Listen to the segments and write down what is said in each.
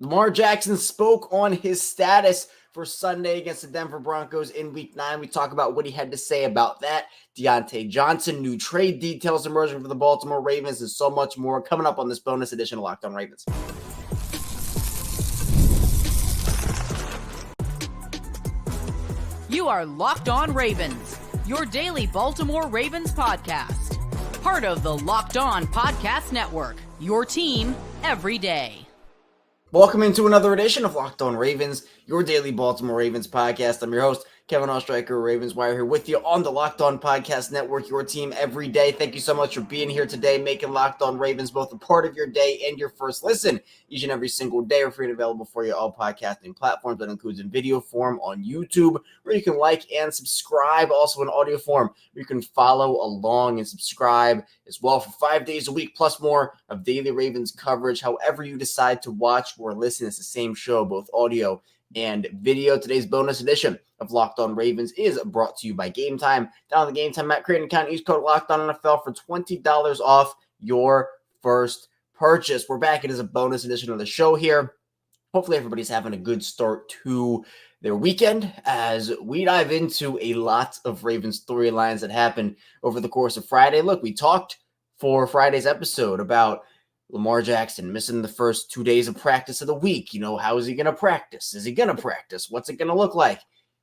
Lamar Jackson spoke on his status for Sunday against the Denver Broncos in Week 9. We talk about what he had to say about that. Diontae Johnson, new trade details emerging for the Baltimore Ravens, and so much more coming up on this bonus edition of Locked On Ravens. You are Locked On Ravens, your daily Baltimore Ravens podcast. Part of the Locked On Podcast Network, your team every day. Welcome into another edition of Locked On Ravens, your daily Baltimore Ravens podcast. I'm your host, Kevin Oestreicher, Ravens Wire, here with you on the Locked On Podcast Network, your team every day. Thank you so much for being here today, making Locked On Ravens both a part of your day and your first listen each and every single day. We're free and available for you all podcasting platforms. That includes in video form on YouTube, where you can like and subscribe. Also in audio form, where you can follow along and subscribe as well for 5 days a week, plus more of daily Ravens coverage. However you decide to watch or listen, it's the same show, both audio and video. Today's bonus edition of Locked On Ravens is brought to you by Game Time. Down the Game Time app, create an account, use code Locked On NFL for $20 off your first purchase. We're back. It is a bonus edition of the show here. Hopefully everybody's having a good start to their weekend as we dive into a lot of Ravens storylines that happened over the course of Friday. Look, we talked for Friday's episode about Lamar Jackson missing the first 2 days of practice of the week. You know, how is he going to practice? Is he going to practice? What's it going to look like?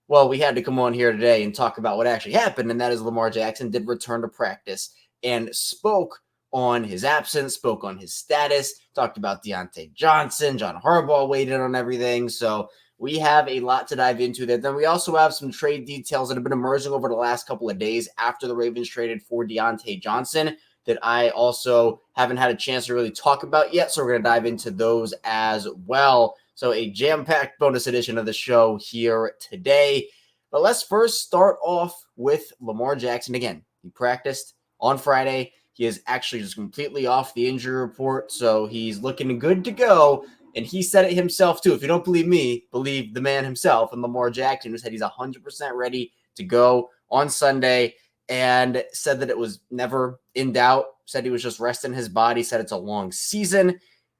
Well, we had to come on here today and talk about what actually happened, and that is Lamar Jackson did return to practice and spoke on his absence, spoke on his status, talked about Diontae Johnson, John Harbaugh weighed in on everything. So we have a lot to dive into there. Then we also have some trade details that have been emerging over the last couple of days after the Ravens traded for Diontae Johnson that I also haven't had a chance to really talk about yet. So we're going to dive into those as well. So a jam-packed bonus edition of the show here today. But let's first start off with Lamar Jackson again. He practiced on Friday. He is actually just completely off the injury report, so he's looking good to go. And he said it himself, too. If you don't believe me, believe the man himself. And Lamar Jackson, who said he's 100% ready to go on Sunday, and said that it was never in doubt, said he was just resting his body, said it's a long season.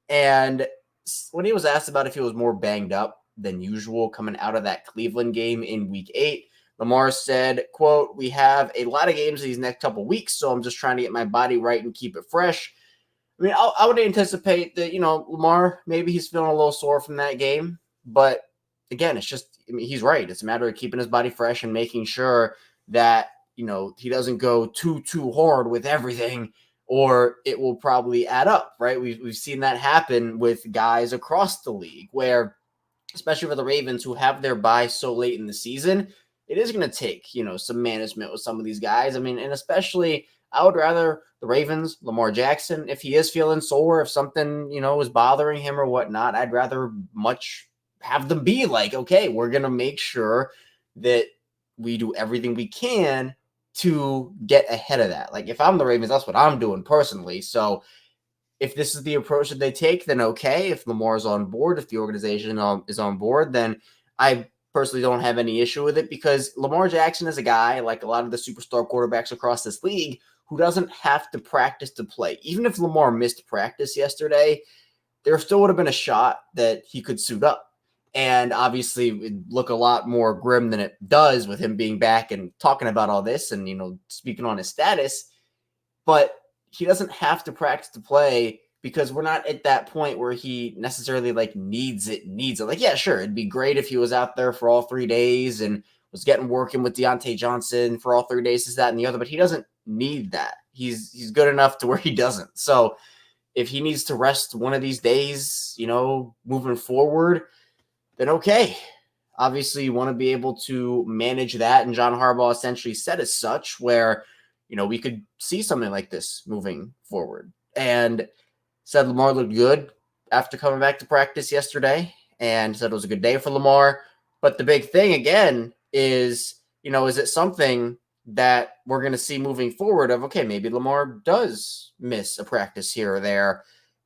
And when he was asked about if he was more banged up than usual coming out of that Cleveland game in Week 8, Lamar said, quote, "We have a lot of games these next couple weeks, so I'm just trying to get my body right and keep it fresh." I mean, I would anticipate that, Lamar, maybe he's feeling a little sore from that game. But again, it's just, he's right. It's a matter of keeping his body fresh and making sure that, he doesn't go too hard with everything, or it will probably add up, right? We've seen that happen with guys across the league where, especially for the Ravens who have their bye so late in the season, it is going to take, some management with some of these guys. I mean, and especially I would rather the Ravens, Lamar Jackson, if he is feeling sore, if something, is bothering him or whatnot, I'd rather much have them be like, okay, we're going to make sure that we do everything we can to get ahead of that. Like if I'm the Ravens, that's what I'm doing personally. So if this is the approach that they take, then okay. If Lamar's on board, if the organization is on board, then I personally don't have any issue with it, because Lamar Jackson is a guy, like a lot of the superstar quarterbacks across this league, who doesn't have to practice to play. Even if Lamar missed practice yesterday, there still would have been a shot that he could suit up. And obviously it would look a lot more grim than it does with him being back and talking about all this and, speaking on his status. But he doesn't have to practice to play, because we're not at that point where he necessarily needs it. Like, yeah, sure, it'd be great if he was out there for all 3 days and was working with Diontae Johnson for all 3 days, this, that, and the other, but he doesn't need that. He's good enough to where he doesn't. So if he needs to rest one of these days, moving forward, then okay. Obviously, you want to be able to manage that, and John Harbaugh essentially said as such, where, we could see something like this moving forward. And said Lamar looked good after coming back to practice yesterday, and said it was a good day for Lamar. But the big thing, again, is, is it something that we're going to see moving forward of, okay, maybe Lamar does miss a practice here or there.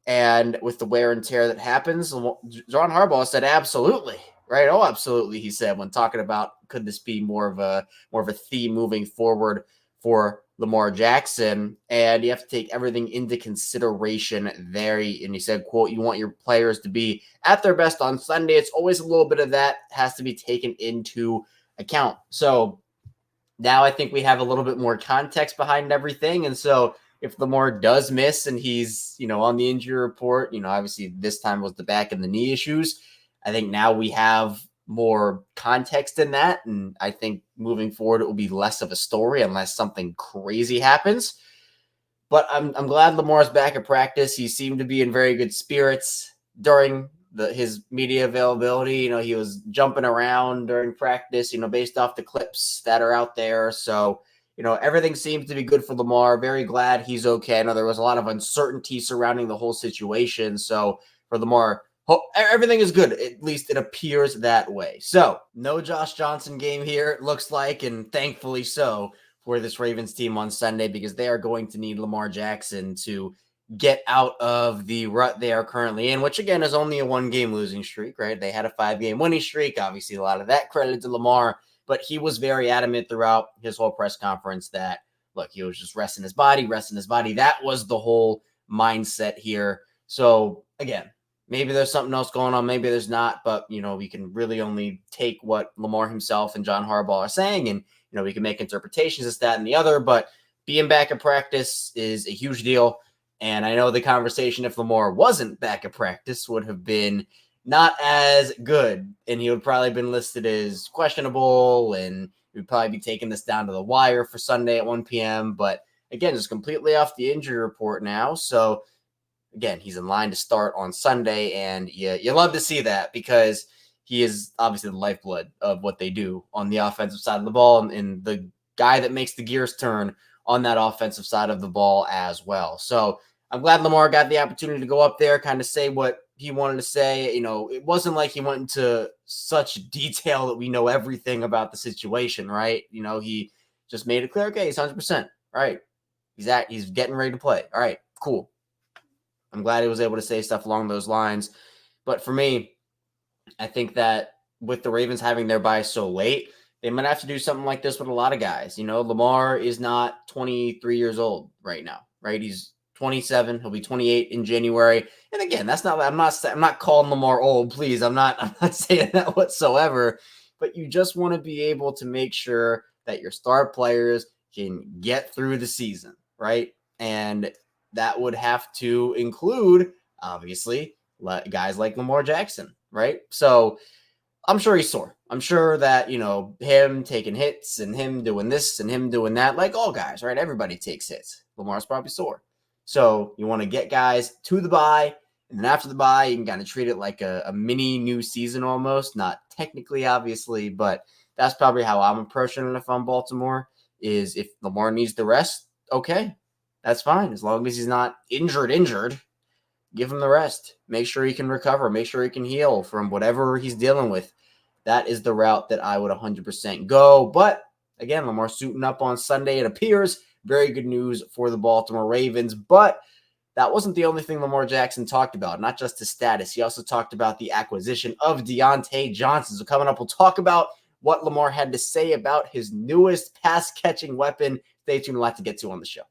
And with the wear and tear that happens, John Harbaugh said, absolutely, right? Oh, absolutely, he said, when talking about could this be more of a theme moving forward for Lamar Jackson, and you have to take everything into consideration there. And he said, quote, you want your players to be at their best on Sunday. It's always a little bit of that has to be taken into account. So now I think we have a little bit more context behind everything. And so if Lamar does miss and he's, on the injury report, obviously this time was the back and the knee issues. I think now we have more context in that. And I think moving forward, it will be less of a story unless something crazy happens. But I'm glad Lamar's back at practice. He seemed to be in very good spirits during his media availability. He was jumping around during practice, based off the clips that are out there. So, everything seems to be good for Lamar. Very glad he's okay. I know there was a lot of uncertainty surrounding the whole situation. So for Lamar, everything is good. At least it appears that way. So no Josh Johnson game here, it looks like, and thankfully so for this Ravens team on Sunday, because they are going to need Lamar Jackson to get out of the rut they are currently in, which again is only a 1-game losing streak, right? They had a 5-game winning streak. Obviously, a lot of that credit to Lamar, but he was very adamant throughout his whole press conference that, look, he was just resting his body. That was the whole mindset here. So again, maybe there's something else going on. Maybe there's not, but, we can really only take what Lamar himself and John Harbaugh are saying. And, we can make interpretations as that and the other, but being back at practice is a huge deal. And I know the conversation, if Lamar wasn't back at practice, would have been not as good. And he would probably been listed as questionable, and we'd probably be taking this down to the wire for Sunday at 1 p.m. But again, just completely off the injury report now. So again, he's in line to start on Sunday. And you love to see that, because he is obviously the lifeblood of what they do on the offensive side of the ball, and the guy that makes the gears turn on that offensive side of the ball as well. So I'm glad Lamar got the opportunity to go up there, kind of say what he wanted to say. It wasn't like he went into such detail that we know everything about the situation, right? He just made it clear, okay, he's 100%. All right. He's getting ready to play. All right, cool. I'm glad he was able to say stuff along those lines. But for me, I think that with the Ravens having their bye so late, they might have to do something like this with a lot of guys. Lamar is not 23 years old right now, right? He's 27. He'll be 28 in January. And again, I'm not calling Lamar old, please. I'm not saying that whatsoever. But you just want to be able to make sure that your star players can get through the season, right? And that would have to include, obviously, guys like Lamar Jackson, right? So I'm sure he's sore. I'm sure that, him taking hits and him doing this and him doing that, like all guys, right? Everybody takes hits. Lamar's probably sore. So you want to get guys to the bye, and then after the bye, you can kind of treat it like a mini new season almost. Not technically, obviously, but that's probably how I'm approaching it if I'm Baltimore, is if Lamar needs the rest, okay, that's fine. As long as he's not injured, give him the rest. Make sure he can recover. Make sure he can heal from whatever he's dealing with. That is the route that I would 100% go. But again, Lamar suiting up on Sunday, it appears. Very good news for the Baltimore Ravens. But that wasn't the only thing Lamar Jackson talked about, not just his status. He also talked about the acquisition of Diontae Johnson. So coming up, we'll talk about what Lamar had to say about his newest pass-catching weapon. Stay tuned, a lot to get to on the show.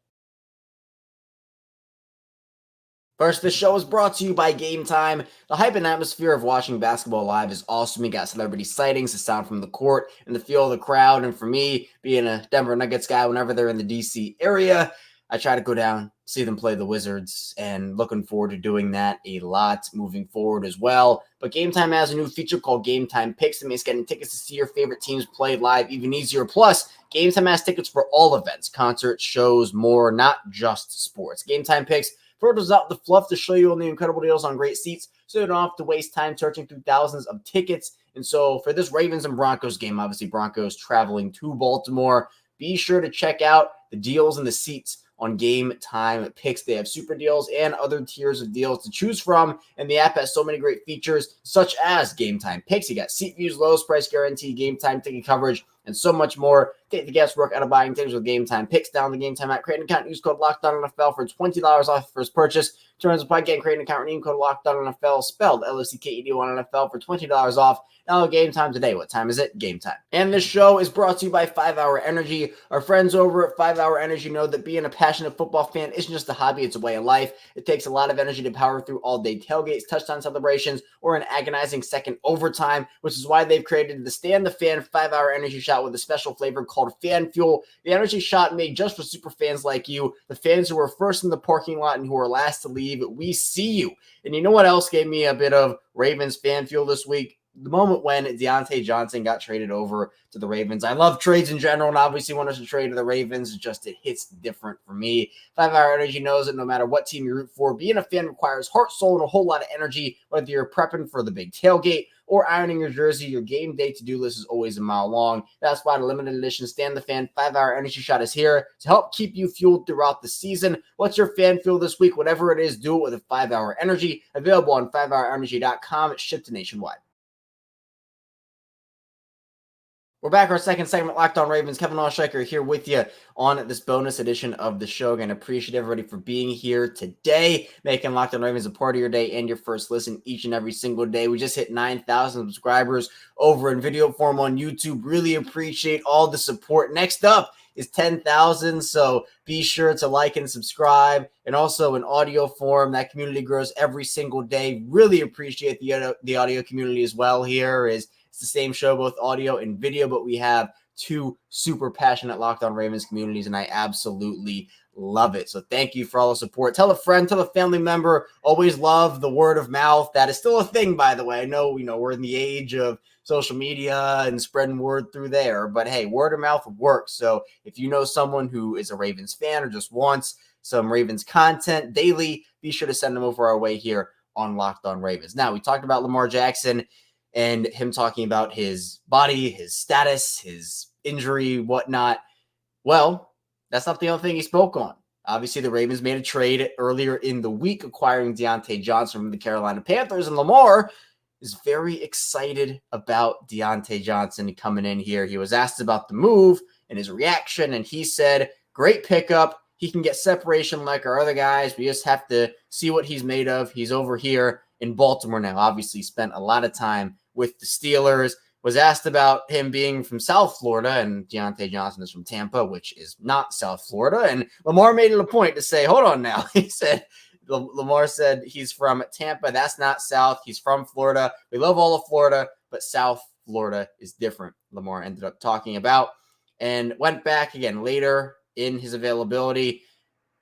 First, the show is brought to you by Game Time. The hype and atmosphere of watching basketball live is awesome. You got celebrity sightings, the sound from the court, and the feel of the crowd. And for me, being a Denver Nuggets guy, whenever they're in the DC area, I try to go down, see them play the Wizards, and looking forward to doing that a lot moving forward as well. But Game Time has a new feature called Game Time Picks that makes getting tickets to see your favorite teams play live even easier. Plus, Game Time has tickets for all events, concerts, shows, more, not just sports. Game Time Picks filters out the fluff to show you all the incredible deals on great seats, so you don't have to waste time searching through thousands of tickets. And so for this Ravens and Broncos game, obviously Broncos traveling to Baltimore, be sure to check out the deals and the seats on Game Time Picks. They have super deals and other tiers of deals to choose from, and the app has so many great features, such as Game Time Picks. You got seat views, lowest price guarantee, Game Time ticket coverage, and so much more. Take the guesswork out of buying tickets with Game Time Picks. Down the Game Time app, create an account, use code LOCKEDONNFL for $20 off your first purchase. Terms apply. Again, create an account, redeem code LOCKEDONNFL, spelled LOCKED1NFL for $20 off. Now, Game Time today. What time is it? Game time. And this show is brought to you by 5 Hour Energy. Our friends over at 5 Hour Energy know that being a passionate football fan isn't just a hobby, it's a way of life. It takes a lot of energy to power through all-day tailgates, touchdown celebrations, or an agonizing second overtime, which is why they've created the Stand the Fan 5 Hour Energy Shot with a special flavor called Fan Fuel. The energy shot made just for super fans like you, the fans who are first in the parking lot and who are last to leave. We see you. And you know what else gave me a bit of Ravens fan fuel this week? The moment when Diontae Johnson got traded over to the Ravens. I love trades in general, and obviously want us to trade to the Ravens. It hits different for me. 5 Hour Energy knows that no matter what team you root for, being a fan requires heart, soul, and a whole lot of energy. Whether you're prepping for the big tailgate or ironing your jersey, your game day to-do list is always a mile long. That's why the limited edition Stand the Fan 5 Hour Energy Shot is here to help keep you fueled throughout the season. What's your fan fuel this week? Whatever it is, do it with a 5 Hour Energy. Available on 5hourenergy.com. It's shipped to nationwide. We're back, our second segment, Locked On Ravens. Kevin Oestreicher here with you on this bonus edition of the show. Again, appreciate everybody for being here today, making Locked On Ravens a part of your day and your first listen each and every single day. We just hit 9,000 subscribers over in video form on YouTube. Really appreciate all the support. Next up is 10,000, so be sure to like and subscribe. And also in audio form, that community grows every single day. Really appreciate the audio community as well. It's the same show, both audio and video, but we have two super passionate Locked On Ravens communities, and I absolutely love it. So thank you for all the support. Tell a friend, tell a family member. Always love the word of mouth. That is still a thing, by the way. I know, we're in the age of social media and spreading word through there, but hey, word of mouth works. So if you know someone who is a Ravens fan or just wants some Ravens content daily, be sure to send them over our way here on Locked On Ravens. Now, we talked about Lamar Jackson and him talking about his body, his status, his injury, whatnot. Well, that's not the only thing he spoke on. Obviously, the Ravens made a trade earlier in the week, acquiring Diontae Johnson from the Carolina Panthers, and Lamar is very excited about Diontae Johnson coming in here. He was asked about the move and his reaction, and he said, great pickup. He can get separation like our other guys. We just have to see what he's made of. He's over here in Baltimore now. Obviously spent a lot of time with the Steelers. Was asked about him being from South Florida, and Diontae Johnson is from Tampa, which is not South Florida. And Lamar made it a point to say, hold on now. Lamar said he's from Tampa. That's not South. He's from Florida. We love all of Florida, but South Florida is different, Lamar ended up talking about, and went back again later in his availability.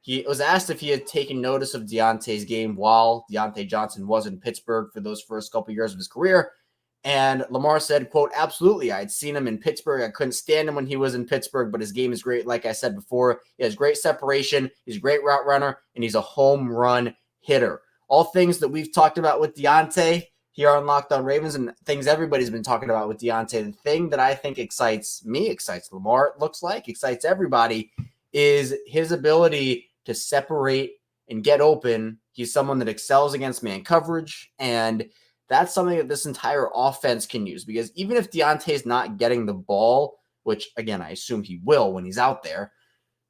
He was asked if he had taken notice of Diontae's game while Diontae Johnson was in Pittsburgh for those first couple years of his career. And Lamar said, quote, absolutely. I had seen him in Pittsburgh. I couldn't stand him when he was in Pittsburgh, but his game is great. Like I said before, he has great separation. He's a great route runner, and he's a home run hitter. All things that we've talked about with Diontae here on Locked On Ravens, and things everybody's been talking about with Diontae. The thing that I think excites me, excites Lamar, it looks like, excites everybody, is his ability to separate and get open. He's someone that excels against man coverage, and that's something that this entire offense can use, because even if Diontae's not getting the ball, which, again, I assume he will when he's out there,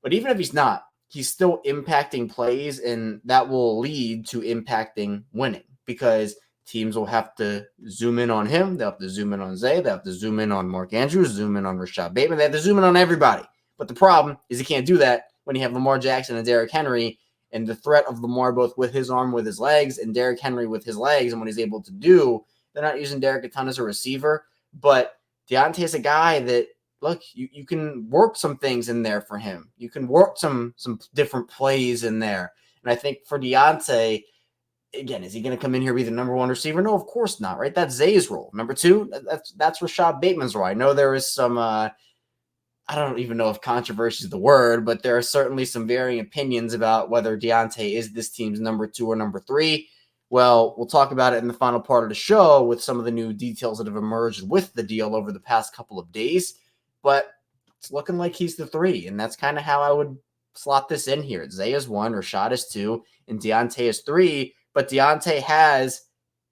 but even if he's not, he's still impacting plays, and that will lead to impacting winning, because teams will have to zoom in on him. They'll have to zoom in on Zay. They'll have to zoom in on Mark Andrews, zoom in on Rashad Bateman. They have to zoom in on everybody. But the problem is you can't do that when you have Lamar Jackson and Derrick Henry, and the threat of Lamar both with his arm, with his legs, and Derrick Henry with his legs, and what he's able to do. They're not using Derrick a ton as a receiver, but Diontae is a guy that, look, you can work some things in there for him. You can work some different plays in there. And I think for Diontae, again, is he going to come in here be the number one receiver? No, of course not, right? That's Zay's role. Number two, that's Rashad Bateman's role. I know there is some I don't even know if controversy is the word, but there are certainly some varying opinions about whether Diontae is this team's number 2 or number 3. Well, we'll talk about it in the final part of the show with some of the new details that have emerged with the deal over the past couple of days. But it's looking like he's the 3, and that's kind of how I would slot this in here. Zay is 1, Rashad is 2, and Diontae is 3. But Diontae has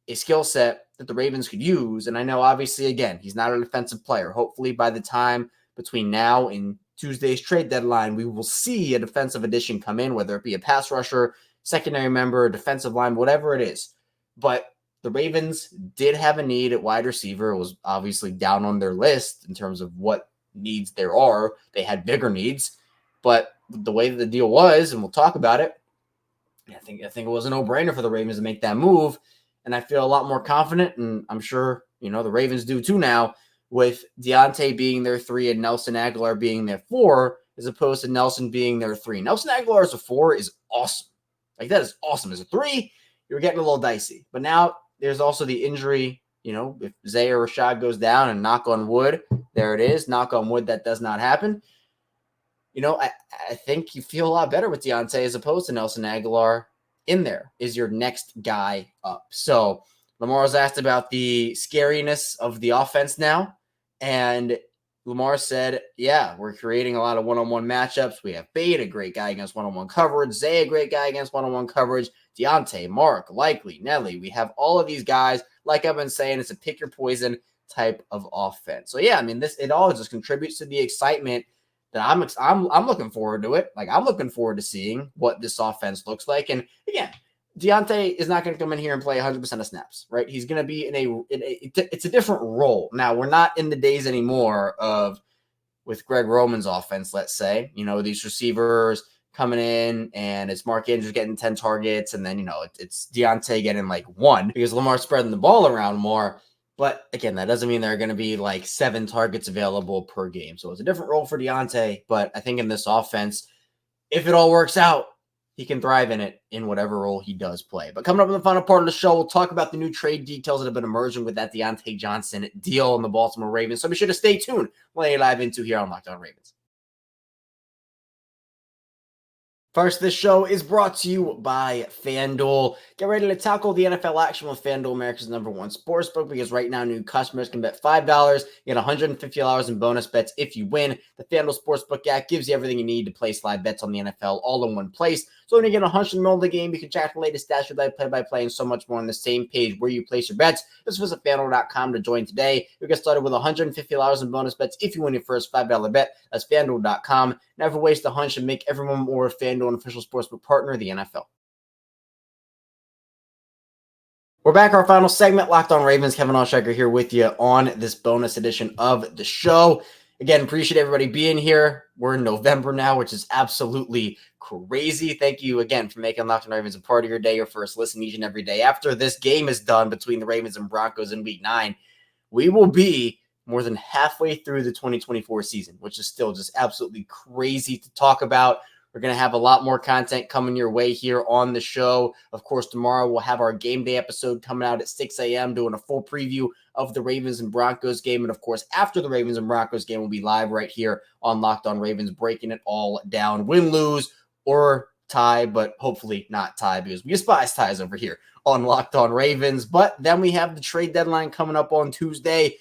a skill set that the Ravens could use. And I know, obviously, again, he's not a defensive player. Hopefully by the time between now and Tuesday's trade deadline, we will see a defensive addition come in, whether it be a pass rusher, secondary member, defensive line, whatever it is. But the Ravens did have a need at wide receiver. It was obviously down on their list in terms of what needs there are. They had bigger needs. But the way that the deal was, and we'll talk about it, I think it was a no-brainer for the Ravens to make that move. And I feel a lot more confident, and I'm sure, the Ravens do too now, with Diontae being their 3 and Nelson Agholor being their 4, as opposed to Nelson being their 3. Nelson Agholor as a 4 is awesome. Like, that is awesome. As a 3, you're getting a little dicey. But now there's also the injury, if Zay or Rashad goes down, and knock on wood, there it is. Knock on wood, that does not happen. I think you feel a lot better with Diontae as opposed to Nelson Agholor in there is your next guy up. So Lamar was asked about the scariness of the offense now. And Lamar said, yeah, we're creating a lot of one-on-one matchups. We have Bate, a great guy against one-on-one coverage. Zay, a great guy against one-on-one coverage. Diontae, Mark, Likely, Nelly. We have all of these guys. Like I've been saying, it's a pick your poison type of offense. So yeah, it all just contributes to the excitement that I'm looking forward to it. Like, I'm looking forward to seeing what this offense looks like. And again, Diontae is not going to come in here and play 100% of snaps, right? He's going to be it's a different role. Now, we're not in the days anymore with Greg Roman's offense, let's say, these receivers coming in and it's Mark Andrews getting 10 targets. And then, it's Diontae getting like 1 because Lamar's spreading the ball around more. But again, that doesn't mean there are going to be like 7 targets available per game. So it's a different role for Diontae. But I think in this offense, if it all works out, he can thrive in it in whatever role he does play. But coming up in the final part of the show, we'll talk about the new trade details that have been emerging with that Diontae Johnson deal in the Baltimore Ravens. So be sure to stay tuned. We'll let you dive into here on Locked On Ravens. First, this show is brought to you by FanDuel. Get ready to tackle the NFL action with FanDuel, America's #1 sportsbook, because right now new customers can bet $5, get $150 in bonus bets if you win. The FanDuel Sportsbook app gives you everything you need to place live bets on the NFL all in one place. So when you get $100 in the middle of the game, you can track the latest stats, your live play-by-play, and so much more on the same page where you place your bets. Just visit FanDuel.com to join today. You'll get started with $150 in bonus bets if you win your first $5 bet. That's FanDuel.com. Never waste a hunch and make everyone more FanDuel, an official sportsbook partner of the NFL. We're back. Our final segment, Locked On Ravens. Kevin Oestreicher here with you on this bonus edition of the show. Again, appreciate everybody being here. We're in November now, which is absolutely crazy. Thank you again for making Locked On Ravens a part of your day, your first listen each and every day. After this game is done between the Ravens and Broncos in Week 9, we will be more than halfway through the 2024 season, which is still just absolutely crazy to talk about. We're going to have a lot more content coming your way here on the show. Of course, tomorrow we'll have our game day episode coming out at 6 a.m. doing a full preview of the Ravens and Broncos game. And of course, after the Ravens and Broncos game, we'll be live right here on Locked On Ravens, breaking it all down. Win, lose, or tie, but hopefully not tie because we despise ties over here on Locked On Ravens. But then we have the trade deadline coming up on Tuesday.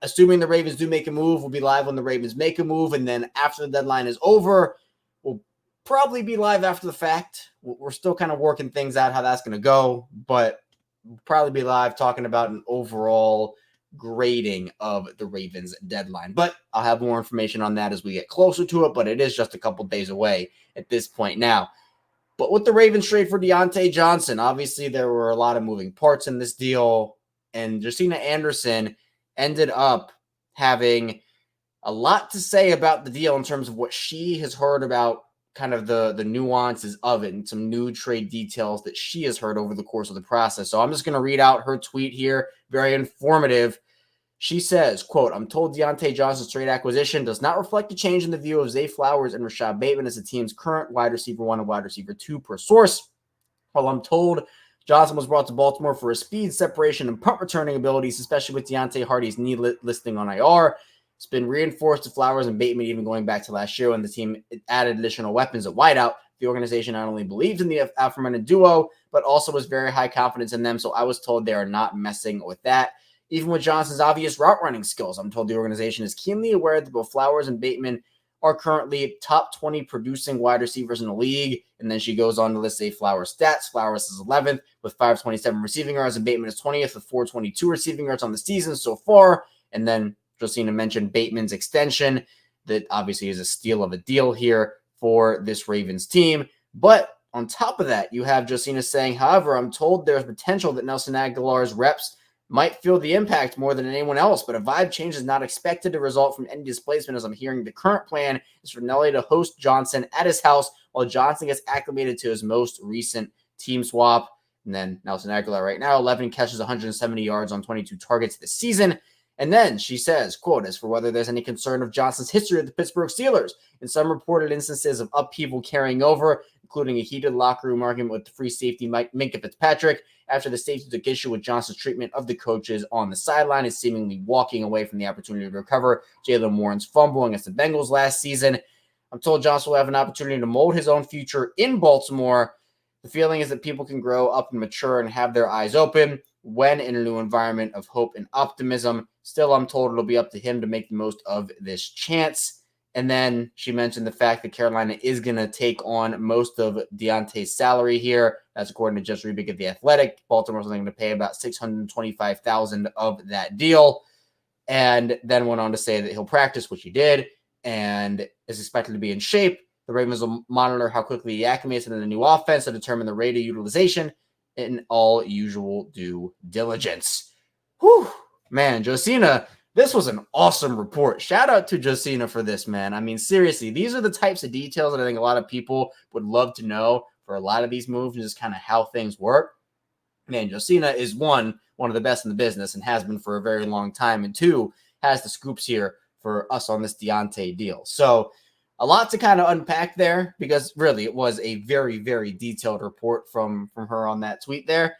Assuming the Ravens do make a move, we'll be live when the Ravens make a move. And then after the deadline is over, we'll probably be live after the fact. We're still kind of working things out, how that's going to go. But we'll probably be live talking about an overall grading of the Ravens deadline. But I'll have more information on that as we get closer to it. But it is just a couple days away at this point now. But with the Ravens trade for Diontae Johnson, obviously there were a lot of moving parts in this deal. And Josina Anderson ended up having a lot to say about the deal in terms of what she has heard about kind of the nuances of it and some new trade details that she has heard over the course of the process. So I'm just going to read out her tweet here. Very informative. She says, quote, "I'm told Diontae Johnson's trade acquisition does not reflect a change in the view of Zay Flowers and Rashad Bateman as the team's current wide receiver 1 and wide receiver 2 per source. While I'm told Johnson was brought to Baltimore for his speed, separation, and punt returning abilities, especially with Deontay Hardy's knee listing on IR. It's been reinforced to Flowers and Bateman even going back to last year when the team added additional weapons at wideout. The organization not only believed in the aforementioned duo, but also was very high confidence in them. So I was told they are not messing with that. Even with Johnson's obvious route running skills, I'm told the organization is keenly aware that both Flowers and Bateman are currently top 20 producing wide receivers in the league. And then she goes on to list Flowers' stats. Flowers is 11th with 527 receiving yards, and Bateman is 20th with 422 receiving yards on the season so far. And then Josina mentioned Bateman's extension. That obviously is a steal of a deal here for this Ravens team. But on top of that, you have Josina saying, however, I'm told there's potential that Nelson Aguilar's reps might feel the impact more than anyone else, but a vibe change is not expected to result from any displacement. As I'm hearing, the current plan is for Nelly to host Johnson at his house while Johnson gets acclimated to his most recent team swap. And then Nelson Aguilar right now, 11 catches, 170 yards on 22 targets this season. And then she says, quote, as for whether there's any concern of Johnson's history with the Pittsburgh Steelers, in some reported instances of upheaval carrying over, including a heated locker room argument with the free safety Minkah Fitzpatrick after the safety took issue with Johnson's treatment of the coaches on the sideline and seemingly walking away from the opportunity to recover Jaylen Warren's fumble against the Bengals last season. I'm told Johnson will have an opportunity to mold his own future in Baltimore. The feeling is that people can grow up and mature and have their eyes open when in a new environment of hope and optimism. Still, I'm told it'll be up to him to make the most of this chance. And then she mentioned the fact that Carolina is going to take on most of Diontae's salary here. That's according to Jess Rebick at The Athletic. Baltimore's going to pay about $625,000 of that deal. And then went on to say that he'll practice, which he did, and is expected to be in shape. The Ravens will monitor how quickly he acclimates into the new offense to determine the rate of utilization in all usual due diligence. Whew. Man, Josina, this was an awesome report. Shout out to Josina for this, man. I mean, seriously, these are the types of details that I think a lot of people would love to know for a lot of these moves and just kind of how things work. Man, Josina is one of the best in the business and has been for a very long time. And two, has the scoops here for us on this Diontae deal. So a lot to kind of unpack there because really it was a very, very detailed report from her on that tweet there.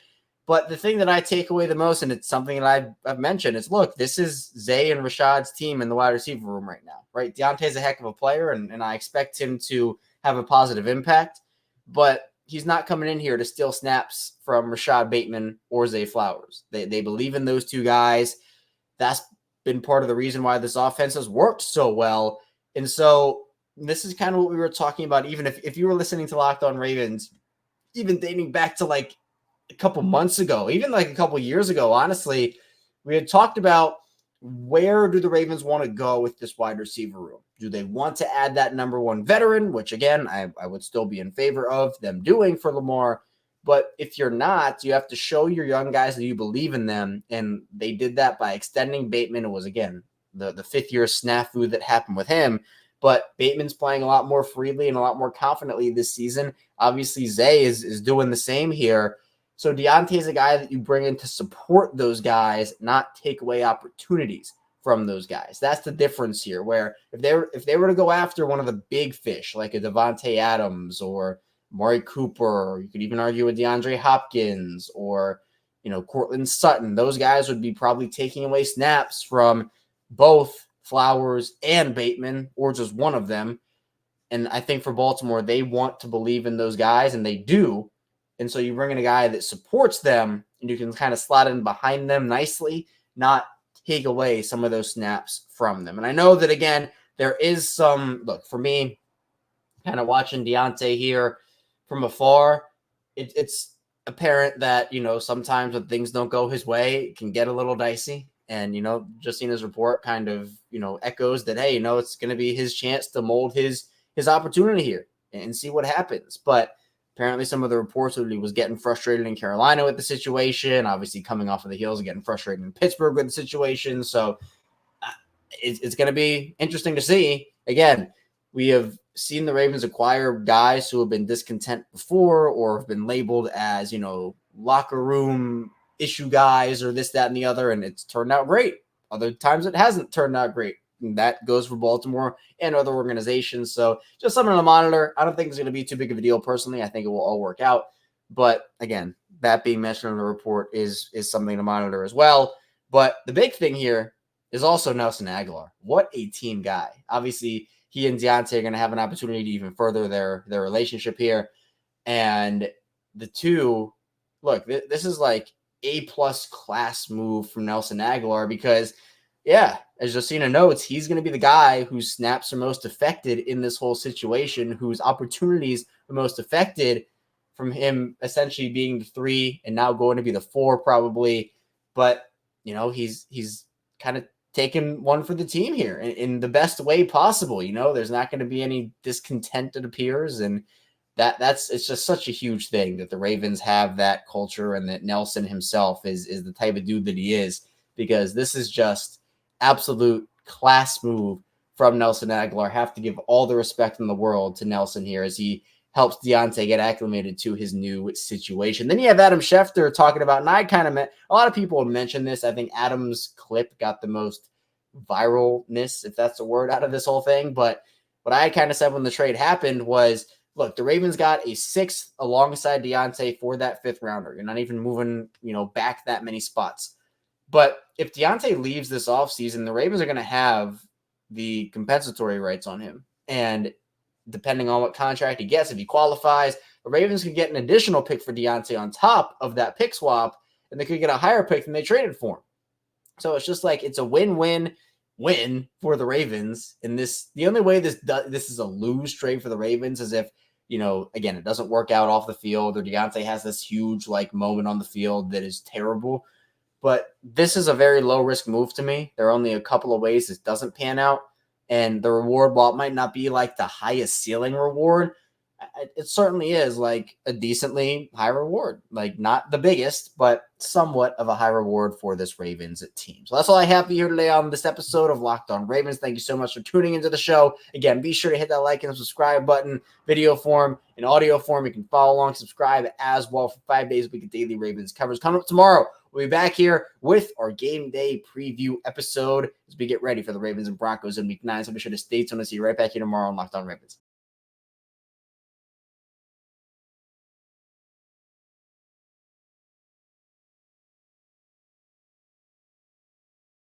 But the thing that I take away the most, and it's something that I've mentioned, is look, this is Zay and Rashad's team in the wide receiver room right now, right? Deontay's a heck of a player, and I expect him to have a positive impact, but he's not coming in here to steal snaps from Rashad Bateman or Zay Flowers. They believe in those two guys. That's been part of the reason why this offense has worked so well. And so this is kind of what we were talking about, even if you were listening to Locked On Ravens, even dating back to like a couple months ago, even like a couple years ago, honestly, we had talked about where do the Ravens want to go with this wide receiver room? Do they want to add that number one veteran, which again, I would still be in favor of them doing for Lamar. But if you're not, you have to show your young guys that you believe in them. And they did that by extending Bateman. It was, again, the fifth year snafu that happened with him. But Bateman's playing a lot more freely and a lot more confidently this season. Obviously, Zay is doing the same here. So Diontae is a guy that you bring in to support those guys, not take away opportunities from those guys. That's the difference here, where if they were to go after one of the big fish, like a Devontae Adams or Maury Cooper, or you could even argue with DeAndre Hopkins or, Courtland Sutton, those guys would be probably taking away snaps from both Flowers and Bateman, or just one of them. And I think for Baltimore, they want to believe in those guys, and they do. And so you bring in a guy that supports them, and you can kind of slot in behind them nicely, not take away some of those snaps from them. And I know that, again, there is some, look, for me, kind of watching Diontae here from afar, it's apparent that, sometimes when things don't go his way, it can get a little dicey. And, Justina's report kind of, echoes that, hey, it's going to be his chance to mold his opportunity here and see what happens. But apparently some of the reports that he was getting frustrated in Carolina with the situation, obviously coming off of the heels, getting frustrated in Pittsburgh with the situation. So it's going to be interesting to see. Again, we have seen the Ravens acquire guys who have been discontent before or have been labeled as, locker room issue guys or this, that, and the other, and it's turned out great. Other times it hasn't turned out great. And that goes for Baltimore and other organizations. So just something to monitor. I don't think it's going to be too big of a deal personally. I think it will all work out. But again, that being mentioned in the report is something to monitor as well. But the big thing here is also Nelson Aguilar. What a team guy. Obviously, he and Diontae are going to have an opportunity to even further their relationship here. And the two, look, this is like A+ class move from Nelson Aguilar, because Yeah, as Josina notes, he's going to be the guy whose snaps are most affected in this whole situation, whose opportunities are most affected from him essentially being the 3 and now going to be the 4 probably. But, he's kind of taking one for the team here in the best way possible. There's not going to be any discontent, it appears. And it's just such a huge thing that the Ravens have that culture and that Nelson himself is the type of dude that he is, because this is just absolute class move from Nelson Aguilar. Have to give all the respect in the world to Nelson here as he helps Diontae get acclimated to his new situation. Then you have Adam Schefter talking about, and I kind of met a lot of people have mentioned this. I think Adam's clip got the most viralness, if that's a word, out of this whole thing. But what I kind of said when the trade happened was, look, the Ravens got a 6th alongside Diontae for that 5th rounder. You're not even moving, back that many spots. But if Diontae leaves this offseason, the Ravens are going to have the compensatory rights on him. And depending on what contract he gets, if he qualifies, the Ravens could get an additional pick for Diontae on top of that pick swap, and they could get a higher pick than they traded for him. So it's just like it's a win-win-win for the Ravens. And the only way this is a lose trade for the Ravens is if, again, it doesn't work out off the field, or Diontae has this huge moment on the field that is terrible. But this is a very low-risk move to me. There are only a couple of ways this doesn't pan out. And the reward, while it might not be like the highest ceiling reward, it certainly is like a decently high reward. Like not the biggest, but somewhat of a high reward for this Ravens team. So that's all I have for you today on this episode of Locked On Ravens. Thank you so much for tuning into the show. Again, be sure to hit that like and subscribe button, video form and audio form. You can follow along, subscribe as well for 5 days a week of daily Ravens coverage. Coming up tomorrow, we'll be back here with our game day preview episode as we get ready for the Ravens and Broncos in week 9. So be sure to stay tuned. I'll see you right back here tomorrow on Locked On Ravens.